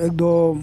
1-2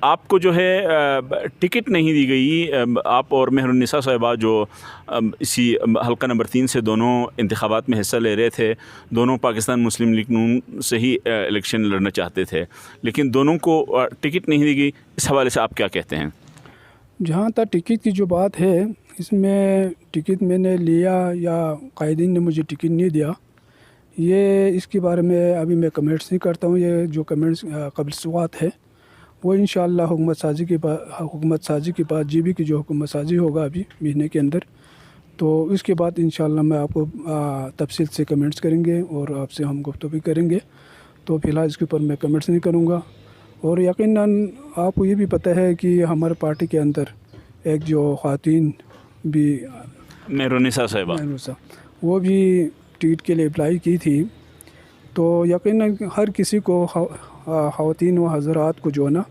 آپ کو جو ہے ٹکٹ نہیں دی گئی، آپ اور مہر النساء صاحبہ جو اسی حلقہ نمبر 3 سے دونوں انتخابات میں حصہ لے رہے تھے، دونوں پاکستان مسلم لیگ نون سے ہی الیکشن لڑنا چاہتے تھے، لیکن دونوں کو ٹکٹ نہیں دی گئی، اس حوالے سے آپ کیا کہتے ہیں؟ جہاں تک ٹکٹ کی جو بات ہے، اس میں ٹکٹ میں نے لیا یا قائدین نے مجھے ٹکٹ نہیں دیا، یہ اس کے بارے میں ابھی میں کمنٹس نہیں کرتا ہوں۔ یہ جو کمنٹس قبل سوات ہے وہ انشاءاللہ حکومت سازی کے بعد جی بی کی جو حکومت سازی ہوگا ابھی مہینے کے اندر، تو اس کے بعد انشاءاللہ میں آپ کو تفصیل سے کمنٹس کریں گے اور آپ سے ہم گفتگو کریں گے۔ تو فی الحال اس کے اوپر میں کمنٹس نہیں کروں گا۔ اور یقیناً آپ کو یہ بھی پتہ ہے کہ ہمارے پارٹی کے اندر ایک جو خواتین بھی مہر النساء صاحبہ، وہ بھی ٹکٹ کے لیے اپلائی کی تھی، تو یقیناً ہر کسی کو خواتین و حضرات کو جو ہے نا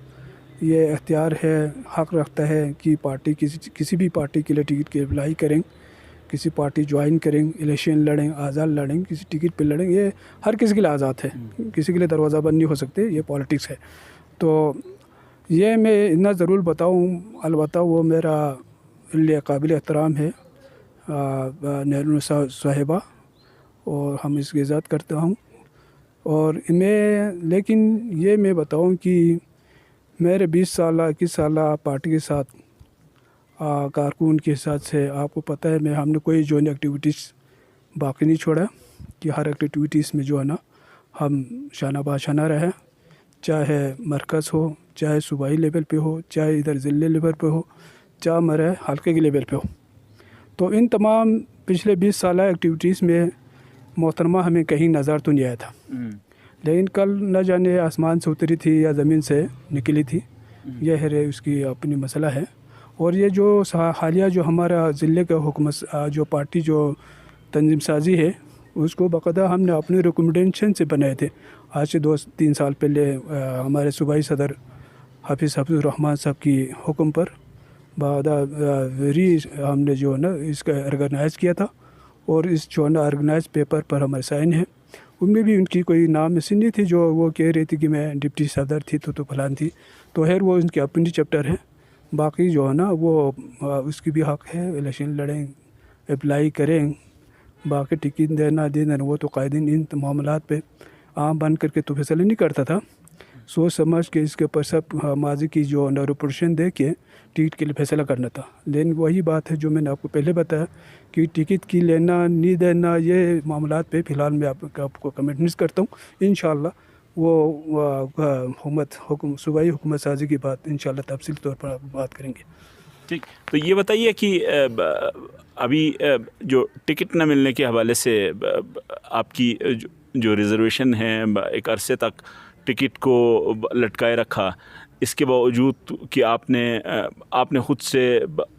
یہ اختیار ہے، حق رکھتا ہے کہ پارٹی کسی بھی پارٹی کے لیے ٹکٹ کے اپلائی کریں، کسی پارٹی جوائن کریں، الیکشن لڑیں، آزاد لڑیں، کسی ٹکٹ پہ لڑیں، یہ ہر کسی کے لیے آزاد ہے، کسی کے لیے دروازہ بند نہیں ہو سکتے، یہ پالیٹکس ہے۔ تو یہ میں اتنا ضرور بتاؤں، البتہ وہ میرا لیے قابل احترام ہے مہر النساء صاحبہ، اور ہم اس کی عزت کرتا ہوں۔ اور لیکن یہ میں بتاؤں کہ میرے 21 سالہ پارٹی کے ساتھ کارکن کے حساب سے آپ کو پتہ ہے ہم نے کوئی جوائن ایکٹیویٹیز باقی نہیں چھوڑا کہ ہر ایکٹیویٹیز میں جو ہے نا ہم شانہ باشانہ رہیں، چاہے مرکز ہو، چاہے صوبائی لیول پہ ہو، چاہے ادھر ضلع لیول پہ ہو، چاہے ہمارے حلقے کے لیول پہ ہو۔ تو ان تمام پچھلے 20 سالہ ایکٹیویٹیز میں محترمہ ہمیں کہیں نظر تو نہیں آیا تھا، لیکن کل نہ جانے آسمان سے اتری تھی یا زمین سے نکلی تھی، یہ ہے اس کی اپنی مسئلہ ہے۔ اور یہ جو حالیہ جو ہمارا ضلع کا حکومت جو پارٹی جو تنظیم سازی ہے، اس کو باقاعدہ ہم نے اپنے ریکمنڈیشن سے بنائے تھے۔ آج سے 2-3 سال پہلے ہمارے صوبائی صدر حافظ الرحمان صاحب کی حکم پر ہم نے جو ہے نا اس کا آرگنائز کیا تھا، اور اس جو ہے نا آرگنائز پیپر پر ہمارے سائن ہیں۔ ان میں بھی ان کی کوئی نام نشانی نہیں تھی، جو وہ کہہ رہی تھی کہ میں ڈپٹی صدر تھی تو فلان تھی، تو خیر وہ ان کی اپنی چیپٹر ہے۔ باقی جو ہے نا وہ اس کی بھی حق ہے، الیکشن لڑیں، اپلائی کریں، باقی ٹکٹ دینا وہ تو قائدین ان معاملات پہ عام بن کر کے تو فیصلہ نہیں کرتا تھا، سوچ سمجھ کے اس کے اوپر سب ماضی کی جو رپورٹیشن دے کے ٹکٹ کے لیے فیصلہ کرنا تھا۔ لیکن وہی بات ہے جو میں نے آپ کو پہلے بتایا کہ ٹکٹ کی لینا نہیں دینا یہ معاملات پہ فی الحال میں آپ کو کمنٹ نہیں کرتا ہوں۔ انشاءاللہ وہ صوبائی حکومت سازی کی بات انشاءاللہ تفصیل طور پر آپ بات کریں گے۔ ٹھیک، تو یہ بتائیے کہ ابھی جو ٹکٹ نہ ملنے کے حوالے سے آپ کی جو ریزرویشن ہے، ایک عرصے تک ٹکٹ کو لٹکائے رکھا، اس کے باوجود کہ آپ نے خود سے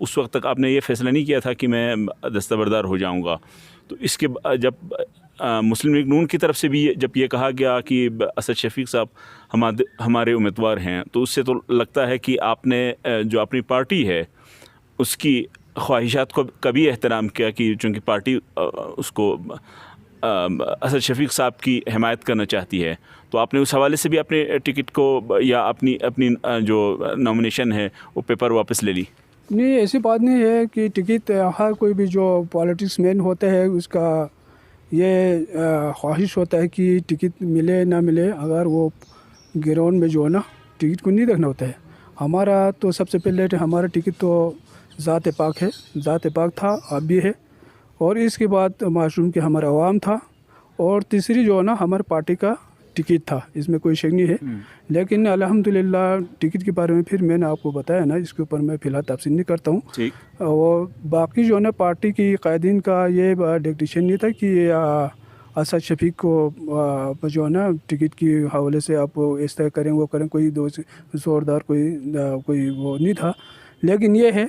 اس وقت تک آپ نے یہ فیصلہ نہیں کیا تھا کہ میں دستبردار ہو جاؤں گا، تو اس کے جب مسلم لیگ نون کی طرف سے بھی جب یہ کہا گیا کہ اسد شفیق صاحب ہمارے امیدوار ہیں، تو اس سے تو لگتا ہے کہ آپ نے جو اپنی پارٹی ہے اس کی خواہشات کو کبھی احترام کیا، کہ چونکہ پارٹی اس کو اسد شفیق صاحب کی حمایت کرنا چاہتی ہے، تو آپ نے اس حوالے سے بھی اپنے ٹکٹ کو یا اپنی جو نامنیشن ہے وہ پیپر واپس لے لی؟ نہیں، ایسی بات نہیں ہے کہ ٹکٹ ہر کوئی بھی جو پالیٹکس مین ہوتا ہے اس کا یہ خواہش ہوتا ہے کہ ٹکٹ ملے نہ ملے، اگر وہ گراؤنڈ میں جو ہے نا ٹکٹ کو نہیں رکھنا ہوتا ہے۔ ہمارا تو سب سے پہلے ہمارا ٹکٹ تو ذات پاک ہے، ذات پاک تھا، اب بھی ہے، اور اس کے بعد معصوم کے ہمارا عوام تھا، اور تیسری جو ہے نا ہمارے پارٹی کا ٹکٹ تھا، اس میں کوئی شک نہیں ہے۔ لیکن الحمدللہ ٹکٹ کے بارے میں پھر میں نے آپ کو بتایا نا، اس کے اوپر میں فی الحال تفصیل نہیں کرتا ہوں۔ اور باقی جو ہے نا پارٹی کی قائدین کا یہ ڈکٹیشن نہیں تھا کہ اسد شفیق کو جو ہے نا ٹکٹ کی حوالے سے آپ اس طرح کریں وہ کریں، کوئی زوردار کوئی وہ نہیں تھا۔ لیکن یہ ہے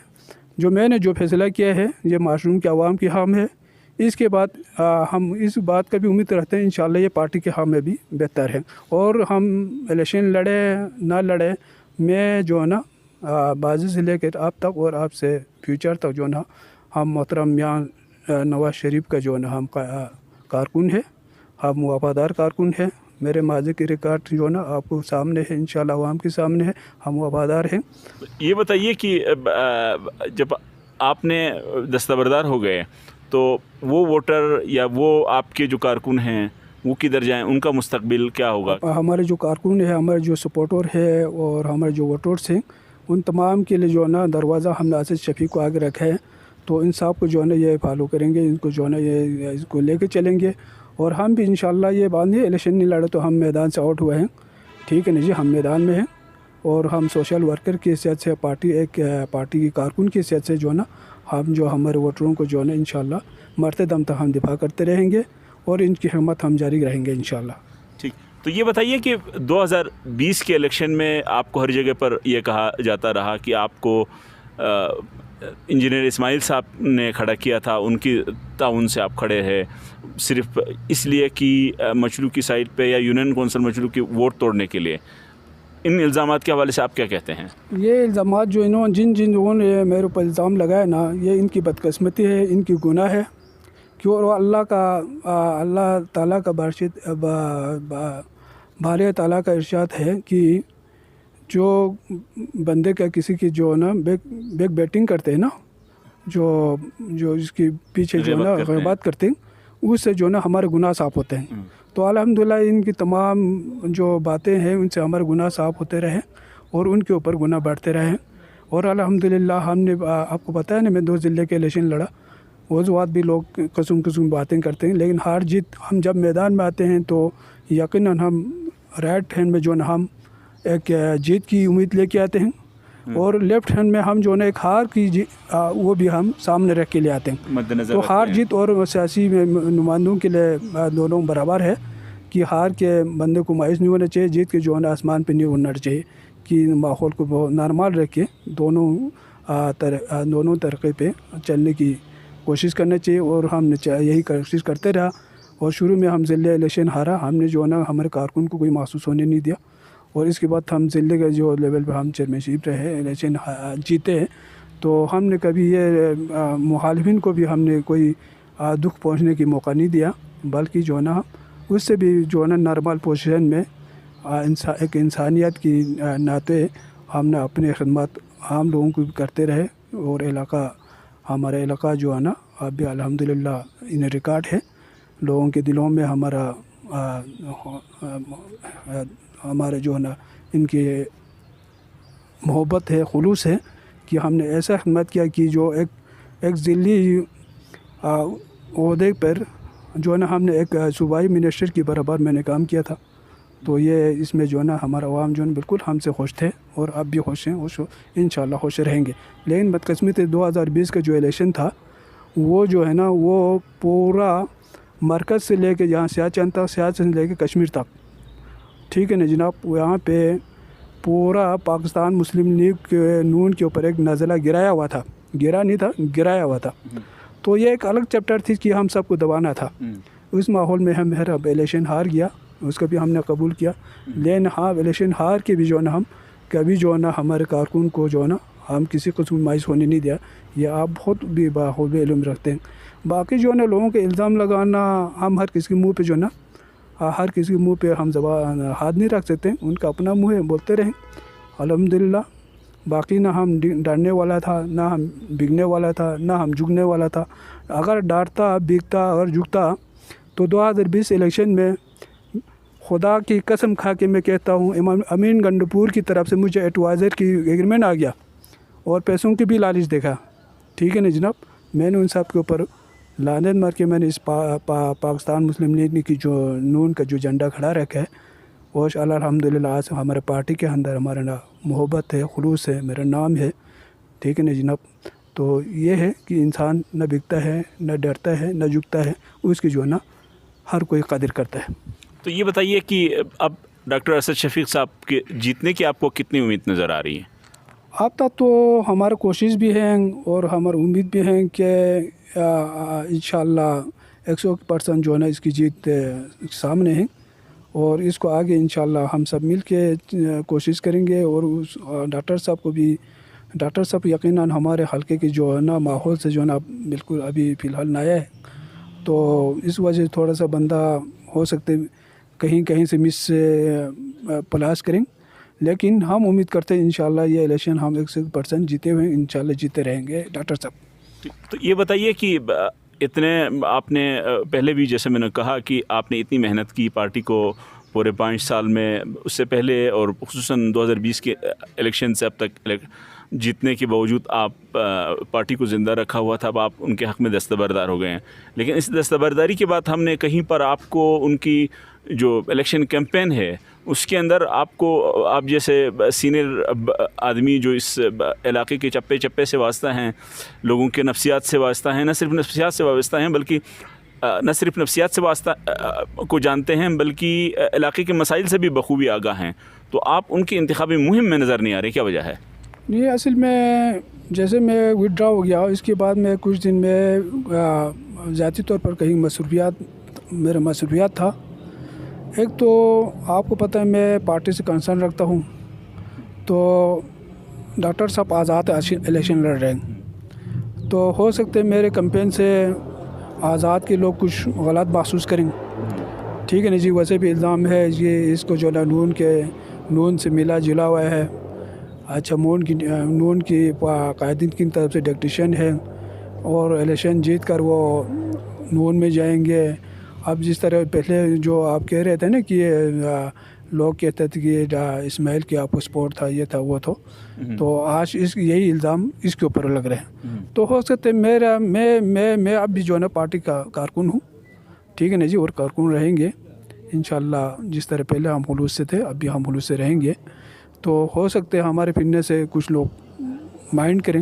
جو میں نے جو فیصلہ کیا ہے یہ معصوم کے عوام کی حق ہے۔ اس کے بعد ہم اس بات کا بھی امید رکھتے ہیں انشاءاللہ یہ پارٹی کے حق میں بھی بہتر ہے، اور ہم الیکشن لڑے نہ لڑے، میں جو ہے نا بازی سے لے کے اب تک اور آپ سے فیوچر تک جو ہے نا ہم محترم میاں نواز شریف کا جو ہے نا ہم کارکن ہے، ہم وفادار کارکن ہیں، میرے ماضی کے ریکارڈ جو ہے نا آپ کو سامنے ہے، انشاءاللہ عوام کے سامنے ہے، ہم وفادار ہیں۔ یہ بتائیے کہ جب آپ نے دستبردار ہو گئے تو وہ ووٹر یا وہ آپ کے جو کارکن ہیں وہ کدھر جائیں، ان کا مستقبل کیا ہوگا؟ ہمارے جو کارکن ہیں، ہمارے جو سپورٹر ہے اور ہمارے جو ووٹرس ہیں، ان تمام کے لیے جو ہے نا دروازہ ہم نے اسد شفیق کو آگے رکھا ہے، تو ان صاحب کو جو ہے نا یہ فالو کریں گے، ان کو جو ہے نا یہ اس کو لے کے چلیں گے، اور ہم بھی انشاءاللہ یہ بات نہیں الیکشن نہیں لڑے تو ہم میدان سے آؤٹ ہوئے ہیں، ٹھیک ہے نا جی، ہم میدان میں ہیں اور ہم سوشل ورکر کی حیثیت سے پارٹی کی کارکن کی حیثیت سے جو ہے نا ہم جو ہمارے ووٹروں کو جو ہے نا انشاءاللہ مرتے دم تک ہم دفاع کرتے رہیں گے اور ان کی خدمت ہم جاری رہیں گے انشاءاللہ۔ ٹھیک، تو یہ بتائیے کہ 2020 کے الیکشن میں آپ کو ہر جگہ پر یہ کہا جاتا رہا کہ آپ کو انجینئر اسماعیل صاحب نے کھڑا کیا تھا، ان کی تعاون سے آپ کھڑے ہیں، صرف اس لیے کہ مچلو کی سائٹ پہ یا یونین کونسل مچلو کی ووٹ توڑنے کے لیے۔ ان الزامات کے حوالے سے آپ کیا کہتے ہیں؟ یہ الزامات جو جن لوگوں نے میرے اوپر الزام لگایا نا، یہ ان کی بدقسمتی ہے، ان کی گناہ ہے، کیوں اللہ تعالیٰ کا بارے تعالیٰ کا ارشاد ہے کہ جو بندے کا کسی کی جو نا بیک بیٹنگ کرتے ہیں نا، جو اس کے پیچھے جو نا غیبت کرتے ہیں، اس سے جو نا ہمارے گناہ صاف ہوتے ہیں۔ تو الحمدللہ ان کی تمام جو باتیں ہیں ان سے ہمارے گناہ صاف ہوتے رہے اور ان کے اوپر گناہ بڑھتے رہے، اور الحمدللہ ہم نے آپ کو پتہ ہے نا، میں 2 ضلع کے الیکشن لڑا، وہ بات بھی لوگ قسم باتیں کرتے ہیں، لیکن ہار جیت ہم جب میدان میں آتے ہیں تو یقیناً ہم رائٹ ہینڈ میں جو نا ہم ایک جیت کی امید لے کے آتے ہیں، اور لیفٹ ہینڈ میں ہم جو نا ایک ہار کی وہ بھی ہم سامنے رکھ کے لے آتے ہیں۔ تو ہار جیت اور سیاسی نمائندوں کے لیے دونوں برابر ہے کہ ہار کے بندے کو مایوس نہیں ہونا چاہیے، جیت کے جو ہے نا آسمان پہ نہیں اڑنا چاہیے، کہ ماحول کو بہت نارمل رکھ کے دونوں طریقے پہ چلنے کی کوشش کرنا چاہیے، اور ہم نے یہی کوشش کرتے رہا، اور شروع میں ہم ضلع الیکشن ہارا، ہم نے جو ہے نا ہمارے کارکن کو کوئی محسوس ہونے نہیں دیا، اور اس کے بعد ہم ضلع کے جو لیول پہ ہم چیئرمین شپ رہے، الیکشن جیتے ہیں، تو ہم نے کبھی یہ مخالفین کو بھی ہم نے کوئی دکھ پہنچنے کی موقع نہیں دیا، بلکہ جو ہے نا اس سے بھی جو ہے نا نارمل پوزیشن میں ایک انسانیت کی ناطے ہم نے اپنے خدمات عام لوگوں کو بھی کرتے رہے، اور ہمارا علاقہ جو ہے نا اب بھی الحمدللہ ان ریکارڈ ہے، لوگوں کے دلوں میں ہمارا جو ہے نا ان کی محبت ہے، خلوص ہے، کہ ہم نے ایسا خدمت کیا کہ جو ایک ضلعی عہدے پر جو ہے نا ہم نے ایک صوبائی منسٹر کی برابر میں نے کام کیا تھا، تو یہ اس میں جو ہے نا ہمارا عوام جو ہے بالکل ہم سے خوش تھے، اور اب بھی خوش ہیں، انشاءاللہ خوش رہیں گے۔ لیکن بدقسمتی 2020 کا جو الیکشن تھا، وہ جو ہے نا وہ پورا مرکز سے لے کے جہاں سیاچن تک، سیاچن سے لے کے کشمیر تک، ٹھیک ہے نا جناب، یہاں پہ پورا پاکستان مسلم لیگ نون کے اوپر ایک نازلہ گرایا ہوا تھا، گرایا ہوا تھا، تو یہ ایک الگ چیپٹر تھی کہ ہم سب کو دبانا تھا۔ اس ماحول میں ہم الیکشن ہار گیا، اس کو بھی ہم نے قبول کیا، لیکن ہاں الیکشن ہار کے بھی جو ہے نا ہم کبھی جو ہے نا ہمارے کارکن کو جو ہے نا ہم کسی قسم مایوس ہونے نہیں دیا، یہ آپ بہت بھی باخود علم رکھتے ہیں۔ باقی جو ہے نا لوگوں کے الزام لگانا، ہم ہر کسی کے منہ پہ جو ہے نا ہر کسی کے منہ پہ ہم زبان ہاتھ نہیں رکھ سکتے، ان کا اپنا منہ ہے، بولتے رہیں الحمدللہ۔ باقی نہ ہم ڈرنے والا تھا، نہ ہم بگنے والا تھا، نہ ہم جھکنے والا تھا۔ اگر ڈرتا، بگتا اور جھکتا تو 2020 الیکشن میں خدا کی قسم کھا کے میں کہتا ہوں، امین گنڈپور کی طرف سے مجھے ایڈوائزر کی ایگریمنٹ آ گیا اور پیسوں کی بھی لالچ دیکھا، ٹھیک ہے نا جناب، میں نے ان سب کے اوپر لعنت مار کے میں نے اس پاکستان مسلم لیگ کی جو نون کا جو جھنڈا کھڑا رکھا ہے، اور الحمدللہ آج ہمارے پارٹی کے اندر ہمارا محبت ہے، خلوص ہے، میرا نام ہے، ٹھیک ہے نا جناب۔ تو یہ ہے کہ انسان نہ بکتا ہے، نہ ڈرتا ہے، نہ جھکتا ہے، اس کی جو ہے نا ہر کوئی قدر کرتا ہے۔ تو یہ بتائیے کہ اب ڈاکٹر اسد شفیق صاحب کے جیتنے کی آپ کو کتنی امید نظر آ رہی ہے؟ اب تک تو ہمارا کوشش بھی ہے اور ہماری امید بھی ہے کہ انشاءاللہ 100% جو ہے نا اس کی جیت سامنے ہے، اور اس کو آگے انشاءاللہ ہم سب مل کے کوشش کریں گے، اور اس ڈاکٹر صاحب یقیناً ہمارے حلقے کی جو ہے نا ماحول سے جو ہے نا بالکل ابھی فی الحال نیا ہے، تو اس وجہ سے تھوڑا سا بندہ ہو سکتے کہیں کہیں سے مس پلاس کریں، لیکن ہم امید کرتے ہیں انشاءاللہ یہ الیکشن ہم 100% جیتے ہوئے انشاءاللہ جیتے رہیں گے ڈاکٹر صاحب۔ تو یہ بتائیے کہ اتنے آپ نے پہلے بھی جیسے میں نے کہا کہ آپ نے اتنی محنت کی پارٹی کو پورے 5 سال میں، اس سے پہلے اور خصوصاً 2020 کے الیکشن سے اب تک جیتنے کے باوجود آپ پارٹی کو زندہ رکھا ہوا تھا، اب آپ ان کے حق میں دستبردار ہو گئے ہیں، لیکن اس دستبرداری کے بعد ہم نے کہیں پر آپ کو ان کی جو الیکشن کیمپین ہے اس کے اندر آپ جیسے سینئر آدمی جو اس علاقے کے چپے چپے سے وابستہ ہیں، لوگوں کے نفسیات سے وابستہ ہیں، نہ صرف نفسیات سے وابستہ ہیں بلکہ نہ صرف نفسیات سے وابستہ کو جانتے ہیں بلکہ علاقے کے مسائل سے بھی بخوبی آگاہ ہیں، تو آپ ان کی انتخابی مہم میں نظر نہیں آ رہے، کیا وجہ ہے؟ یہ اصل میں جیسے میں وڈرا ہو گیا، اس کے بعد میں کچھ دن میں ذاتی طور پر کہیں میرا مصروفیات تھا۔ ایک تو آپ کو پتہ ہے میں پارٹی سے کنسرن رکھتا ہوں، تو ڈاکٹر صاحب آزاد الیکشن لڑ رہے ہیں، تو ہو سکتے میرے کمپین سے آزاد کے لوگ کچھ غلط محسوس کریں، ٹھیک ہے نا جی۔ ویسے بھی الزام ہے یہ اس کو جو ہے نون سے ملا جلا ہوا ہے، اچھا نون کی قائدین کی طرف سے ڈکٹیشن ہے اور الیکشن جیت کر وہ نون میں جائیں گے۔ اب جس طرح پہلے جو آپ کہہ رہے تھے نا کہ لوگ کہتے تھے کہ اسماعیل کی آپ کو سپورٹ تھا، یہ تھا وہ تو آج یہی الزام اس کے اوپر لگ رہے ہیں، تو ہو سکتے میں اب بھی جو ہے نا پارٹی کا کارکن ہوں، ٹھیک ہے نا جی، اور کارکن رہیں گے انشاءاللہ، جس طرح پہلے ہم خلوص سے تھے اب بھی ہم خلوص سے رہیں گے۔ تو ہو سکتے ہمارے پھرنے سے کچھ لوگ مائنڈ کریں،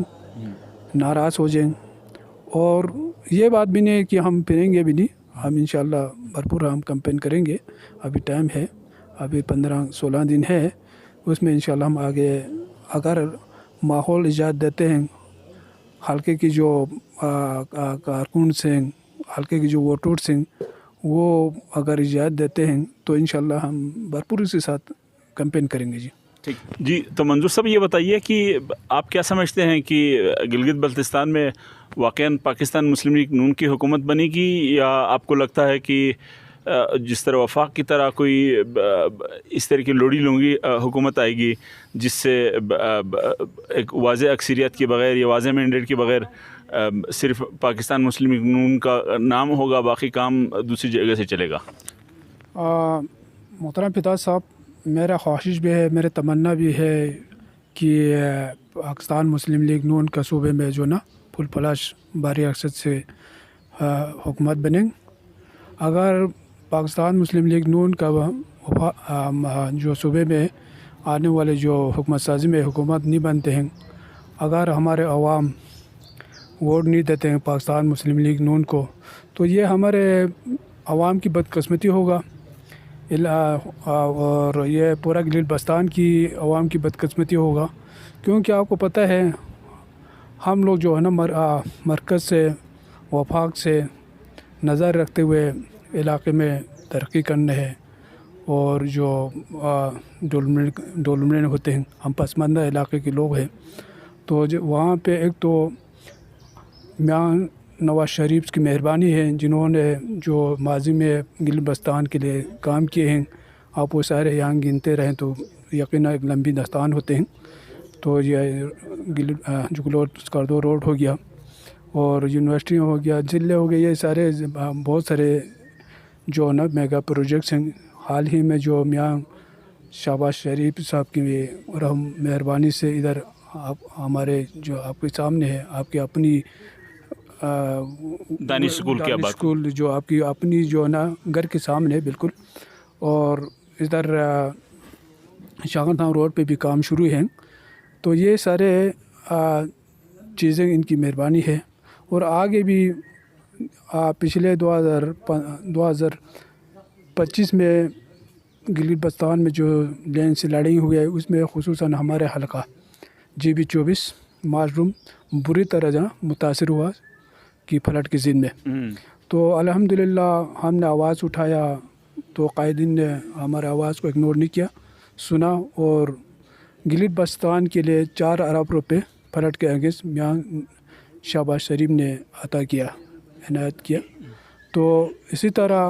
ناراض ہو جائیں، اور یہ بات بھی نہیں کہ ہم پھریں گے بھی نہیں، ہم انشاءاللہ بھرپور ہم کمپین کریں گے، ابھی ٹائم ہے، ابھی 15-16 دن ہے، اس میں انشاءاللہ ہم آگے اگر ماحول اجازت دیتے ہیں، حلقے کی جو کارکن ہیں، حلقے کی جو ووٹرز ہیں، وہ اگر اجازت دیتے ہیں تو انشاءاللہ ہم بھرپوری کے ساتھ کمپین کریں گے جی۔ ٹھیک جی، تو منظور صاحب یہ بتائیے کہ آپ کیا سمجھتے ہیں کہ گلگت بلتستان میں واقعاً پاکستان مسلم لیگ نون کی حکومت بنے گی، یا آپ کو لگتا ہے کہ جس طرح وفاق کی طرح کوئی اس طرح کی لوڑی لونگی حکومت آئے گی جس سے ایک واضح اکثریت کے بغیر یا واضح مینڈیٹ کے بغیر صرف پاکستان مسلم لیگ نون کا نام ہوگا، باقی کام دوسری جگہ سے چلے گا؟ محترم فداء صاحب، میرا خواہش بھی ہے، میرا تمنا بھی ہے کہ پاکستان مسلم لیگ نون کا صوبے میں جو نا پھل پلاش باری اقصد سے حکومت بنے۔ اگر پاکستان مسلم لیگ نون کا جو صوبے میں آنے والے جو حکومت سازی میں حکومت نہیں بنتے ہیں، اگر ہمارے عوام ووٹ نہیں دیتے ہیں پاکستان مسلم لیگ نون کو، تو یہ ہمارے عوام کی بدقسمتی ہوگا، اور یہ پورا گلگت بلتستان کی عوام کی بدقسمتی ہوگا، کیونکہ آپ کو پتہ ہے ہم لوگ جو ہے نا مرکز سے وفاق سے نظر رکھتے ہوئے علاقے میں ترقی کرنے ہے، اور جو ڈیولپمنٹ ہوتے ہیں، ہم پسماندہ علاقے کے لوگ ہیں، تو وہاں پہ ایک تو میاں نواز شریف کی مہربانی ہے، جنہوں نے جو ماضی میں گلگت بلتستان کے لیے کام کیے ہیں، آپ وہ سارے یہاں گنتے رہیں تو یقیناً ایک لمبی داستان ہوتے ہیں۔ تو یہ جگلور اسکردو روڈ ہو گیا، اور یونیورسٹی ہو گیا، ضلع ہو گیا، یہ سارے بہت سارے جو نا میگا پروجیکٹس ہیں۔ حال ہی میں جو میاں شہباز شریف صاحب کی رحم مہربانی سے ادھر ہمارے جو آپ کے سامنے ہے، آپ کی اپنی دانش اسکول جو آپ کی اپنی جو نا گھر کے سامنے بالکل، اور ادھر شاہگان روڈ پہ بھی کام شروع ہیں، تو یہ سارے چیزیں ان کی مہربانی ہے، اور آگے بھی پچھلے 2025 میں گلگت بلتستان میں جو لینڈ سلائڈنگ ہوئی ہے، اس میں خصوصاً ہمارے حلقہ GB-24 معصوم بری طرح متاثر ہوا کہ فلڈ کی زد میں، تو الحمدللہ ہم نے آواز اٹھایا تو قائدین نے ہمارے آواز کو اگنور نہیں کیا، سنا، اور گلگت بلتستان کے لیے 4 ارب روپے فلڈ کے اگینسٹ میاں شہباز شریف نے عطا کیا، عنایت کیا۔ تو اسی طرح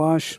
5